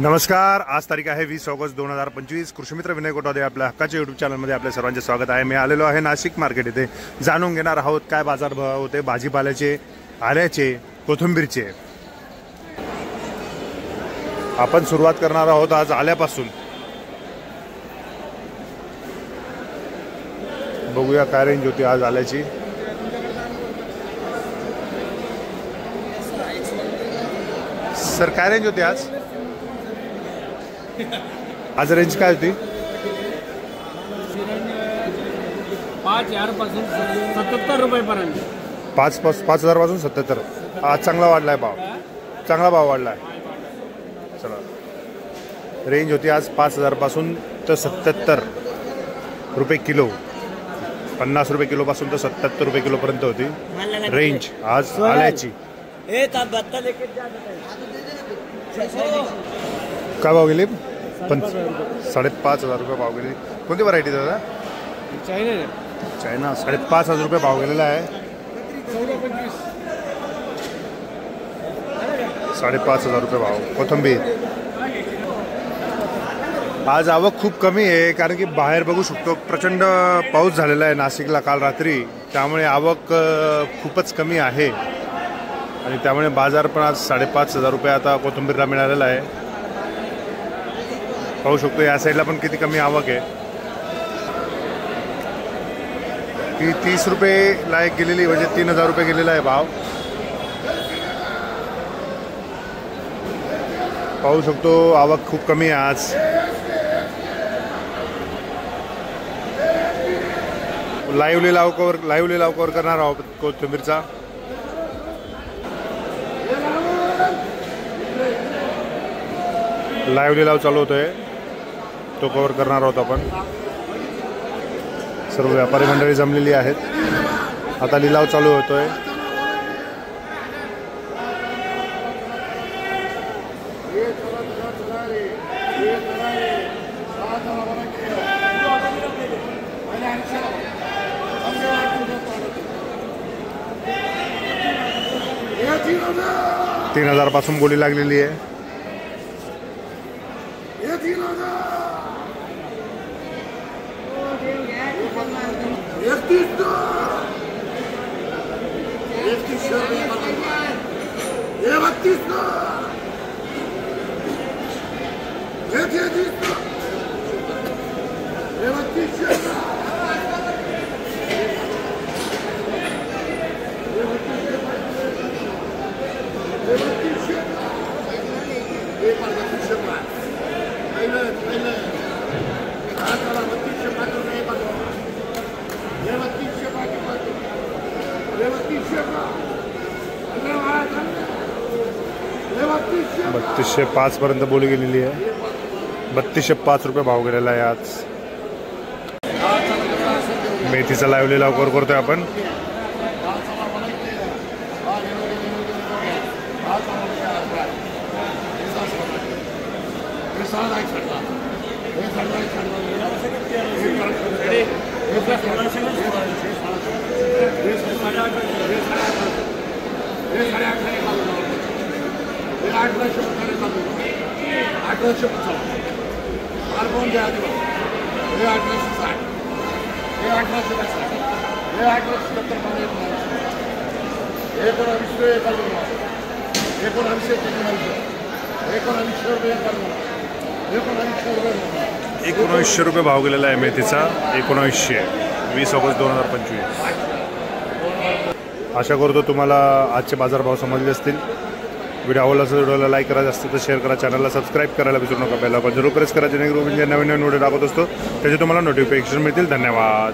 नमस्कार, आज तारीख आहे 20 ऑगस्ट 2025। कृषीमित्र विनय गोटादे आपल्या हक्काच्या यूट्यूब चॅनलमध्ये आपल्या सर्वांचे स्वागत आहे। मी आलेलो आहे नाशिक मार्केट येथे। जाणून घेणार आहोत काय बाजार भाव होते भाजीपाल्याचे, आल्याचे, कोथिंबीरचे। आपण सुरुवात करणार आहोत आज आल्यापासून। बघूया काय रेंज होती आज आल्याची। सर काय रेंज होती आज? आज रेंज काय होती? 5,000 पासून 77 रुपयापर्यंत। 5,000 पासून 77। आज चांगला वाढलाय भाव, चांगला भाव वाढलाय। चला, रेंज होती आज 5,000 पासून तर 77 रुपये किलो। 50 रुपये किलो पासून तर 77 रुपये किलो पर्यंत होती रेंज आज आल्याची। काय भाव गेली? 5,500 रुपये भाव गेली। कोणती व्हरायटी दादा? चायना। 5,500 रुपये भाव गेलेला आहे। 5,500 रुपये भाव कोथिंबीर। आज आवक खूप कमी आहे, कारण की बाहेर बघू शकतो प्रचंड पाऊस झालेला आहे नाशिकला काल रात्री, त्यामुळे आवक खूपच कमी आहे आणि त्यामुळे बाजार पण आज 5,500 रुपये आता कोथिंबीरला मिळालेला आहे। पाहू शकतो या साईडला पण किती कमी आवक आहे। ती 30 रुपये लायक गेलेली, म्हणजे 3,000 रुपये गेलेला आहे भाव। पाहू शकतो आवक खूप कमी आहे आज। लाईव्ह लिलाव कव्हर करणार आहोत कोथिंबीरचा। लाईव्ह लिलाव चालू होतोय, तो कव्हर करणार आहोत आपण। सर्व व्यापारी मंडळी जमलेली आहेत, आता लिलाव चालू होतोय। तीन 3,000 पासून बोली लागलेली आहे। 3205 पर्यंत बोली गेलेली आहे। 3205 रुपये भाव गेलेला आहे आज। मेथीचा लाईव्ह लिलाव कव्हर करतोय आपण। ₹1900 रुपये भाव गेलेला आहे मेथीचा। 1900 20 ऑगस्ट 2025। आशा करतो तुम्हाला आजचे बाजार भाव समजले असतील। व्हिडिओ आवडला असेल व्हिडिओला लाईक करा, जास्त तर शेअर करा, चॅनलला सबस्क्राईब करायला विसरू नका। बेल आयकॉन जरूर प्रेस करा, जेणेकरून म्हणजे नवीन व्हिडिओ टाकत असतो त्याचे तुम्हाला नोटिफिकेशन मिळतील। धन्यवाद।